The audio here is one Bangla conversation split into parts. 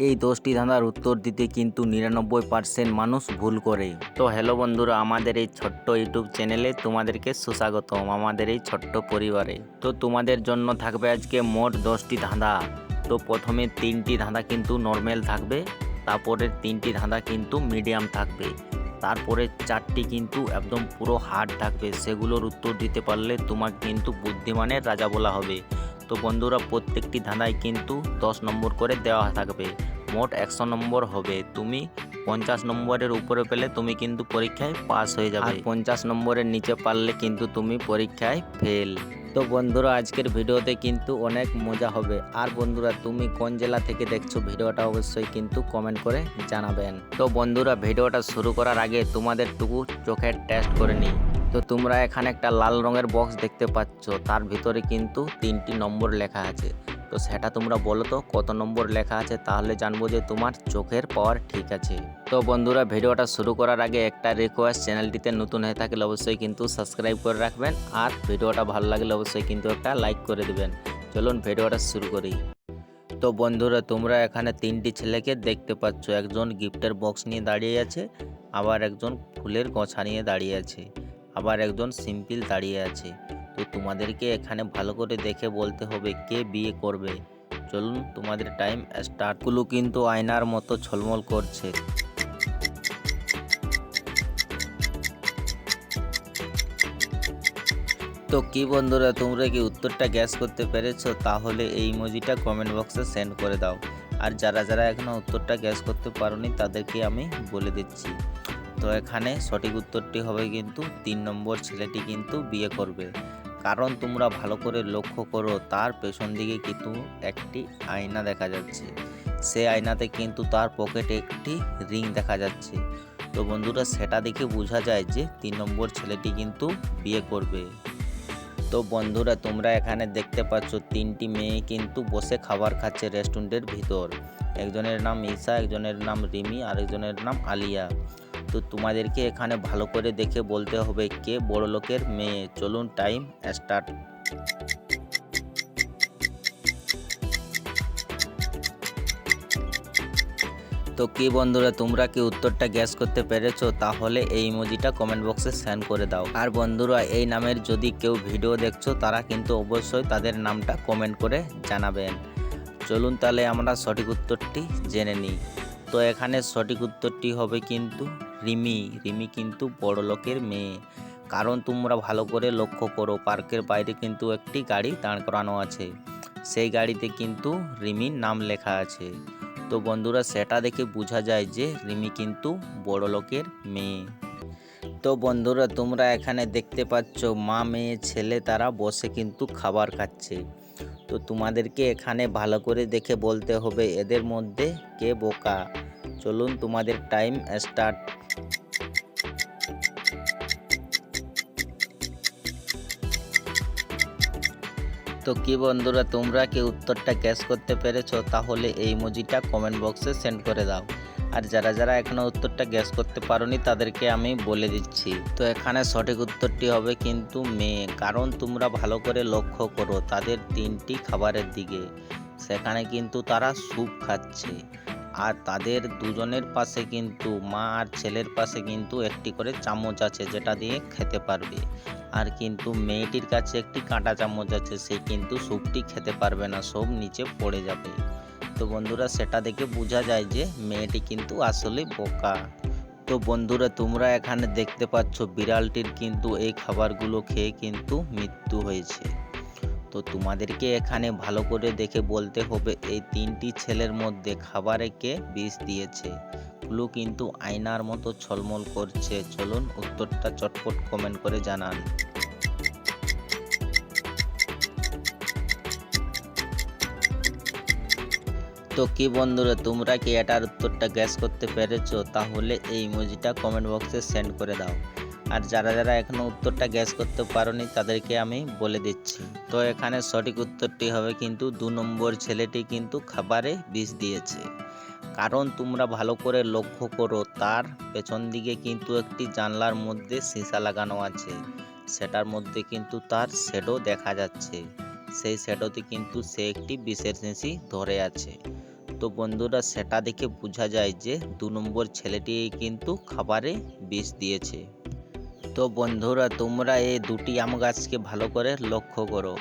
এই 10টি ধাঁধার উত্তর দিতে কিন্তু 99% মানুষ ভুল করে। তো হ্যালো বন্ধুরা, আমাদের এই ছোট্ট ইউটিউব চ্যানেলে তোমাদেরকে সুস্বাগতম, আমাদের এই ছোট্ট পরিবারে। তো তোমাদের জন্য থাকবে আজকে মোট 10টি ধাঁধা। তো প্রথমে 3টি ধাঁধা কিন্তু নর্মাল থাকবে, তারপরে 3টি ধাঁধা কিন্তু মিডিয়াম থাকবে, তারপরে 4টি কিন্তু একদম পুরো হার্ড থাকবে। সেগুলোর উত্তর দিতে পারলে তোমাকে কিন্তু বুদ্ধিমানের রাজা বলা হবে। তো বন্ধুরা, প্রত্যেকটি ধাঁধায় কিন্তু 10 নম্বর করে দেওয়া থাকবে, মোট 100 নম্বর হবে। তুমি 50 নম্বরের উপরে পেলে তুমি কিন্তু পরীক্ষায় পাস হয়ে যাবে, আর 50 নম্বরের নিচে পারলে কিন্তু তুমি পরীক্ষায় ফেল। তো বন্ধুরা, আজকের ভিডিওতে কিন্তু অনেক মজা হবে। আর বন্ধুরা, তুমি কোন জেলা থেকে দেখছো ভিডিওটা অবশ্যই কিন্তু কমেন্ট করে জানাবেন। তো বন্ধুরা, ভিডিওটা শুরু করার আগে তোমাদের টুকু চোখের টেস্ট করে নিই। তো তোমরা এখানে একটা লাল রঙের বক্স দেখতে পাচ্ছ, তার ভিতরে কিন্তু 3টি নম্বর লেখা আছে। তো সেটা তোমরা বলো তো কত নম্বর লেখা আছে, তাহলে জানবো যে তোমার চোখের পাওয়ার ঠিক আছে। তো বন্ধুরা, ভিডিওটা শুরু করার আগে একটা রিকোয়েস্ট, চ্যানেলটিতে নতুন হয়ে থাকলে অবশ্যই কিন্তু সাবস্ক্রাইব করে রাখবেন, আর ভিডিওটা ভালো লাগলে অবশ্যই কিন্তু একটা লাইক করে দেবেন। চলুন ভিডিওটা শুরু করি। তো বন্ধুরা, তোমরা এখানে 3টি ছেলেকে দেখতে পাচ্ছ। একজন গিফটের বক্স নিয়ে দাঁড়িয়ে আছে, আবার একজন ফুলের গোছা নিয়ে দাঁড়িয়ে আছে, আবার একজন সিম্পল দাঁড়িয়ে আছে। তো তোমাদেরকে এখানে ভালো করে দেখে বলতে হবে কে বিয়ে করবে। চলুন তোমাদের টাইম স্টার্ট। গুলো কিন্তু আয়নার মতো ঝলমল করছে। তো কি বন্ধুরা, তোমরা কি উত্তরটা গ্যাস করতে পেরেছো? তাহলে এই ইমোজিটা কমেন্ট বক্সে সেন্ড করে দাও। আর যারা যারা এখনো উত্তরটা গ্যাস করতে পারোনি তাদেরকে আমি বলে দিচ্ছি। তো এখানে সঠিক উত্তরটি হবে কিন্তু 3 নম্বর, ছেলেটি কিন্তু বিয়ে করবে। কারণ তোমরা ভালো করে লক্ষ্য করো, তার পেছন দিকে কিন্তু একটি আয়না দেখা যাচ্ছে। সেই আয়নাতে কিন্তু তার পকেটে একটি রিং দেখা যাচ্ছে। তো বন্ধুরা, সেটা দেখে বোঝা যায় যে 3 নম্বর ছেলেটি কিন্তু বিয়ে করবে। তো বন্ধুরা, তোমরা এখানে দেখতে পাচ্ছ 3টি মেয়ে কিন্তু বসে খাবার খাচ্ছে রেস্টুরেন্টের ভিতর। একজনের নাম ঈশা, একজনের নাম রিমি, আর একজনের নাম আলিয়া। তো তোমাদেরকে এখানে ভালো করে দেখে বলতে হবে কে বড় লোকের মেয়ে। চলুন টাইম স্টার্ট। তো কি বন্ধুরা, তোমরা কি উত্তরটা গ্যাস করতে পেরেছো? তাহলে এই ইমোজিটা কমেন্ট বক্সে সেন্ড করে দাও। আর বন্ধুরা, এই নামের যদি কেউ ভিডিও দেখছো তারা কিন্তু অবশ্যই তাদের নামটা কমেন্ট করে জানাবেন। চলুন তাহলে আমরা সঠিক উত্তরটি জেনে নিই। তো এখানে সঠিক উত্তরটি হবে কিন্তু রিমি। রিমি কিন্তু বড় লোকের মেয়ে। কারণ তোমরা ভালো করে লক্ষ্য করো, পার্কের বাইরে কিন্তু একটি গাড়ি দাঁড় করানো আছে। সেই গাড়িতে কিন্তু রিমির নাম লেখা আছে। তো বন্ধুরা, সেটা দেখে বোঝা যায় যে রিমি কিন্তু বড় লোকের মেয়ে। তো বন্ধুরা, তোমরা এখানে দেখতে পাচ্ছ মা, মেয়ে, ছেলে তারা বসে কিন্তু খাবার খাচ্ছে। তো তোমাদেরকে এখানে ভালো করে দেখে বলতে হবে এদের মধ্যে কে বোকা। চলুন তোমাদের টাইম স্টার্ট। তো কি বন্ধুরা, তোমরা কি উত্তরটা গ্যাস করতে পেরেছো? তাহলে এই ইমোজিটা কমেন্ট বক্সে সেন্ড করে দাও। আর যারা যারা এখনো উত্তরটা গ্যাস করতে পারোনি তাদেরকে আমি বলে দিচ্ছি। তো এখানে সঠিক উত্তরটি হবে কিন্তু মেয়ে। কারণ তোমরা ভালো করে লক্ষ্য করো তাদের 3টি খাবারের দিকে, সেখানে কিন্তু তারা স্যুপ খাচ্ছে। আর তাদের দুজনের পাশে কিন্তু মা আর ছেলের পাশে কিন্তু একটি করে চামচ আছে যেটা দিয়ে খেতে পারবে। আর কিন্তু মেয়েটির কাছে একটি কাঁটা চামচ আছে, সে কিন্তু স্যুপটি খেতে পারবে না, সব নিচে পড়ে যাবে। তো বন্ধুরা, সেটা দেখে বোঝা যায় যে মেয়েটি কিন্তু আসলে বোকা। তো বন্ধুরা, তোমরা এখানে দেখতে পাচ্ছ বিড়ালটির কিন্তু এই খাবারগুলো খেয়ে কিন্তু মৃত্যু হয়েছে। তো তোমাদেরকে এখানে ভালো করে দেখে বলতে হবে এই 3টি ছেলের মধ্যে খাবারে কে বিষ দিয়েছে। ক্লু কিন্তু আয়নার মতো ঝলমল করছে। চলুন উত্তরটা চটপট কমেন্ট করে জানান। তো কি বন্ধুরা, তোমরা কি এটার উত্তরটা গ্যাস করতে পেরেছো? তাহলে এই ইমোজিটা কমেন্ট বক্সে সেন্ড করে দাও। আর যারা যারা এখনো উত্তরটা গ্যাস করতে পারোনি তাদেরকে আমি বলে দিচ্ছি। তো এখানে সঠিক উত্তরটি হবে কিন্তু 2 নম্বর, ছেলেটি কিন্তু খাবারে বিষ দিয়েছে। কারণ তোমরা ভালো করে লক্ষ্য করো তার পেছন দিকে কিন্তু একটি জানলার মধ্যে সীসা লাগানো আছে, সেটার মধ্যে কিন্তু তার শ্যাডো দেখা যাচ্ছে। সেই শ্যাডোতে কিন্তু সে একটি বিষের শিশি ধরে আছে। তো বন্ধুরা সেটা দেখে বোঝা যায় যে 2 নম্বর ছেলেটি কিন্তু খাবারে বিষ দিয়েছে। তো বন্ধুরা তোমরা এই দুটি আম গাছকে ভালো করে লক্ষ্য করো,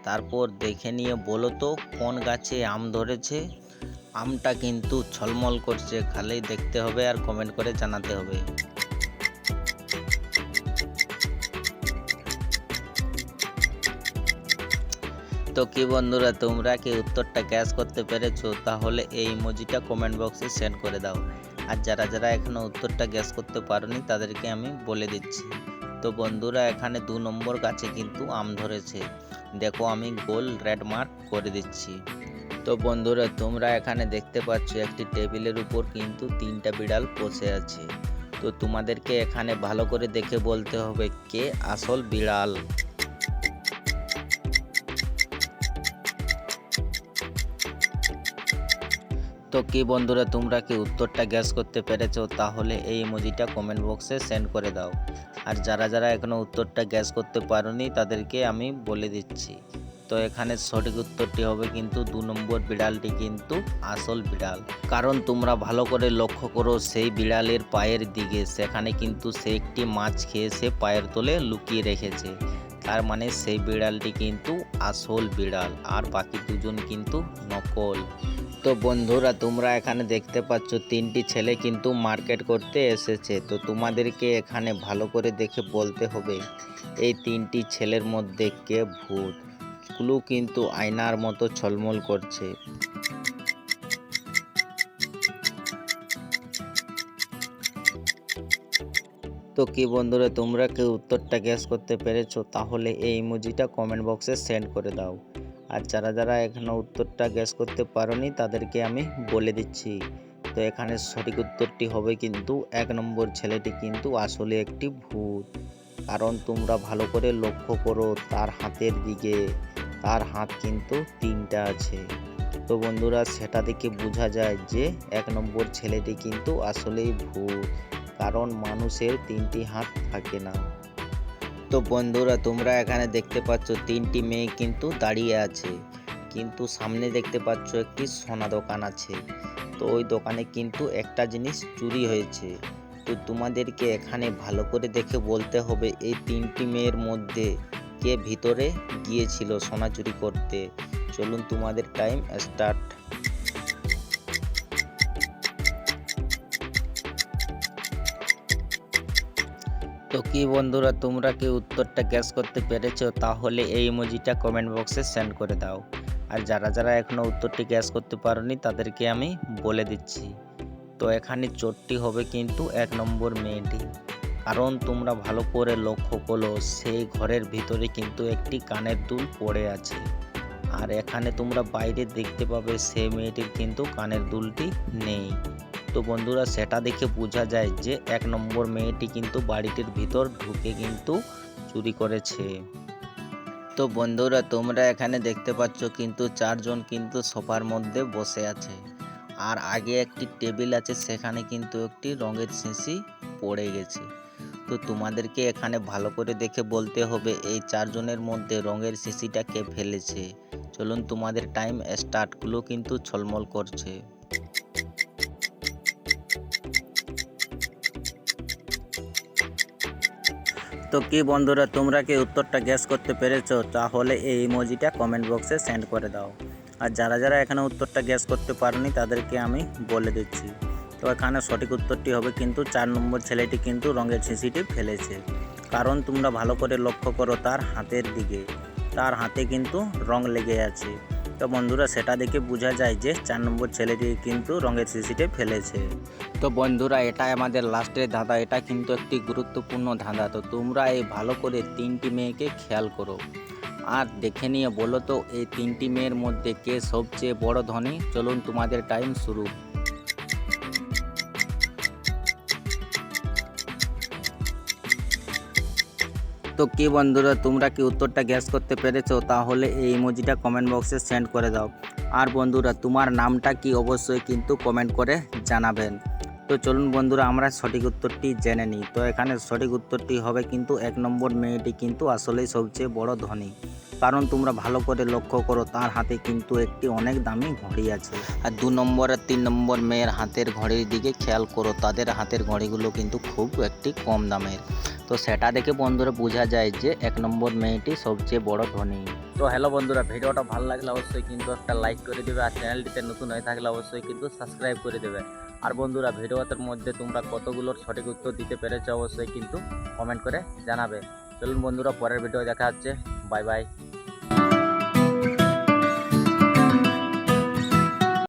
তারপর দেখে নিয়ে বলো তো কোন গাছে আম ধরেছে। আমটা কিন্তু ঝলমল করছে, খালি দেখতে হবে আর কমেন্ট করে জানাতে হবে। তো কি বন্ধুরা তোমরা কি উত্তরটা গ্যাস করতে পেরেছো? তাহলে এই ইমোজিটা কমেন্ট বক্সে সেন্ড করে দাও। আর যারা যারা এখনো উত্তরটা গ্যাস করতে পারোনি তাদেরকে আমি বলে দিচ্ছি। তো বন্ধুরা এখানে 2 নম্বর গাছে কিন্তু আম ধরেছে, দেখো আমি গোল রেড মার্ক করে দিচ্ছি। তো বন্ধুরা তোমরা এখানে দেখতে পাচ্ছ একটি টেবিলের উপর কিন্তু 3টা বিড়াল বসে আছে। তো তোমাদেরকে এখানে ভালো করে দেখে বলতে হবে কে আসল বিড়াল। তো কি বন্ধুরা তোমরা কি উত্তরটা গ্যাস করতে পেরেছো? তাহলে এই ইমোজিটা কমেন্ট বক্সে সেন্ড করে দাও। আর যারা যারা এখনো উত্তরটা গ্যাস করতে পারোনি তাদেরকে আমি বলে দিচ্ছি। তো এখানে সঠিক উত্তরটি হবে কিন্তু 2 নম্বর বিড়ালটি কিন্তু আসল বিড়াল। কারণ তোমরা ভালো করে লক্ষ্য করো সেই বিড়ালের পায়ের দিকে, সেখানে কিন্তু সে একটি মাছ খেয়ে সে পায়ের তলে লুকিয়ে রেখেছে। তার মানে সেই বিড়ালটি কিন্তু আসল বিড়াল আর বাকি দুজন কিন্তু নকল। তো বন্ধুরা তোমরা এখানে দেখতে পাচ্ছ 3টি ছেলে কিন্তু মার্কেট করতে এসেছে। তো তোমাদেরকে এখানে ভালো করে দেখে বলতে হবে এই 3টি ছেলের মধ্যে কে ভূত। ক্লু কিন্তু আয়নার মতো ঝলমল করছে। তো কি বন্ধুরা তোমরা কি উত্তরটা গ্যাস করতে পেরেছো? তাহলে এই ইমোজিটা কমেন্ট বক্সে সেন্ড করে দাও। আর যারা যারা এখনো উত্তরটা গ্যাস করতে পারোনি তাদেরকে আমি বলে দিচ্ছি। তো এখানে সঠিক উত্তরটি হবে কিন্তু 1 নম্বর ছেলেটি কিন্তু আসলে একটি ভূত। কারণ তোমরা ভালো করে লক্ষ্য করো তার হাতের দিকে, তার হাত কিন্তু 3টা আছে। তো বন্ধুরা সেটা দেখে বোঝা যায় যে 1 নম্বর ছেলেটি কিন্তু আসলেই ভূত, কারণ মানুষের 3টি হাত থাকে না। তো বন্ধুরা তোমরা এখানে দেখতে পাচ্ছ 3টি মেয়ে কিন্তু দাঁড়িয়ে আছে, কিন্তু সামনে দেখতে পাচ্ছ একটি সোনা দোকান আছে। তো ওই দোকানে কিন্তু একটা জিনিস চুরি হয়েছে। তো তোমাদেরকে এখানে ভালো করে দেখে বলতে হবে এই 3টি মেয়ের মধ্যে কে ভিতরে গিয়েছিল সোনা চুরি করতে। চলুন তোমাদের টাইম স্টার্ট। তো কি বন্ধুরা তোমরা কি উত্তরটা গ্যাস করতে পেরেছো? তাহলে এই ইমোজিটা কমেন্ট বক্সে সেন্ড করে দাও। আর যারা যারা এখনো উত্তরটি গ্যাস করতে পারোনি তাদেরকে আমি বলে দিচ্ছি। তো এখানে চোরটি হবে কিন্তু 1 নম্বর মেয়েটি। কারণ তোমরা ভালো করে লক্ষ্য করো সেই ঘরের ভিতরে কিন্তু একটি কানের দুল পড়ে আছে। আর এখানে তোমরা বাইরে দেখতে পাবে সেই মেয়েটির কিন্তু কানের দুলটি নেই। তো বন্ধুরা সেটা দেখে বোঝা যায় যে 1 নম্বর মেয়েটি কিন্তু বাড়িটির ভিতর ঢুকে কিন্তু চুরি করেছে। তো বন্ধুরা তোমরা এখানে দেখতে পাচ্ছ কিন্তু 4 জন কিন্তু সোফার মধ্যে বসে আছে। আর আগে একটি টেবিল আছে, সেখানে কিন্তু একটি রঙের শিশি পড়ে গেছে। তো তোমাদেরকে এখানে ভালো করে দেখে বলতে হবে এই 4 জনের মধ্যে রঙের শিশিটা কে ফেলেছে। চলুন তোমাদের টাইম স্টার্টগুলো কিন্তু ঝলমল করছে। তো কি বন্ধুরা তোমরা কি উত্তরটা গ্যাস করতে পেরেছো? তাহলে এই ইমোজিটা কমেন্ট বক্সে সেন্ড করে দাও। আর যারা যারা এখানে উত্তরটা গ্যাস করতে পারোনি তাদেরকে আমি বলে দিচ্ছি। তো এখানে সঠিক উত্তরটি হবে কিন্তু 4 নম্বর ছেলেটি কিন্তু রঙের শিশিটি ফেলেছে। কারণ তোমরা ভালো করে লক্ষ্য করো তার হাতের দিকে, তার হাতে কিন্তু রং লেগে আছে। তো বন্ধুরা সেটা দেখে বোঝা যায় যে 4 নম্বর ছেলেটি কিন্তু রঙের শিশিটি ফেলেছে। তো বন্ধুরা এটাই আমাদের লাস্টের ধাঁধা, এটা কিন্তু একটি গুরুত্বপূর্ণ ধাঁধা। তো তোমরা এই ভালো করে 3টি মেয়েকে খেয়াল করো আর দেখে নিয়ে বলো তো এই 3টি মেয়ের মধ্যে কে সবচেয়ে বড় ধনী। চলুন তোমাদের টাইম শুরু। তো কি বন্ধুরা তোমরা কি উত্তরটা গ্যাস করতে পেরেছো? তাহলে এই ইমোজিটা কমেন্ট বক্সে সেন্ড করে দাও। আর বন্ধুরা তোমার নামটা কি অবশ্যই কিন্তু কমেন্ট করে জানাবেন। তো চলুন বন্ধুরা আমরা সঠিক উত্তরটি জেনে নিই। তো এখানে সঠিক উত্তরটি হবে কিন্তু 1 নম্বর মেয়েটি কিন্তু আসলেই সবচেয়ে বড় ধনী। কারণ তোমরা ভালো করে লক্ষ্য করো, তার হাতে কিন্তু একটি অনেক দামি ঘড়ি আছে। আর 2 নম্বর আর 3 নম্বর মেয়ের হাতের ঘড়ির দিকে খেয়াল করো, তাদের হাতের ঘড়িগুলো কিন্তু খুব একটি কম দামের। তো সেটা দেখে বন্ধুরা বোঝা যায় যে 1 নম্বর মেয়েটি সবচেয়ে বড় ধনী। তো হ্যালো বন্ধুরা, ভিডিওটা ভালো লাগলে অবশ্যই কিন্তু একটা লাইক করে দেবে, আর চ্যানেলটিতে নতুন হয়ে থাকলে অবশ্যই কিন্তু সাবস্ক্রাইব করে দেবে। আর বন্ধুরা, ভিডিওটার মধ্যে তোমরা কতগুলোর সঠিক উত্তর দিতে পেরেছো অবশ্যই কিন্তু কমেন্ট করে জানাবে। চলুন বন্ধুরা, পরের ভিডিও দেখা হচ্ছে। Bye bye.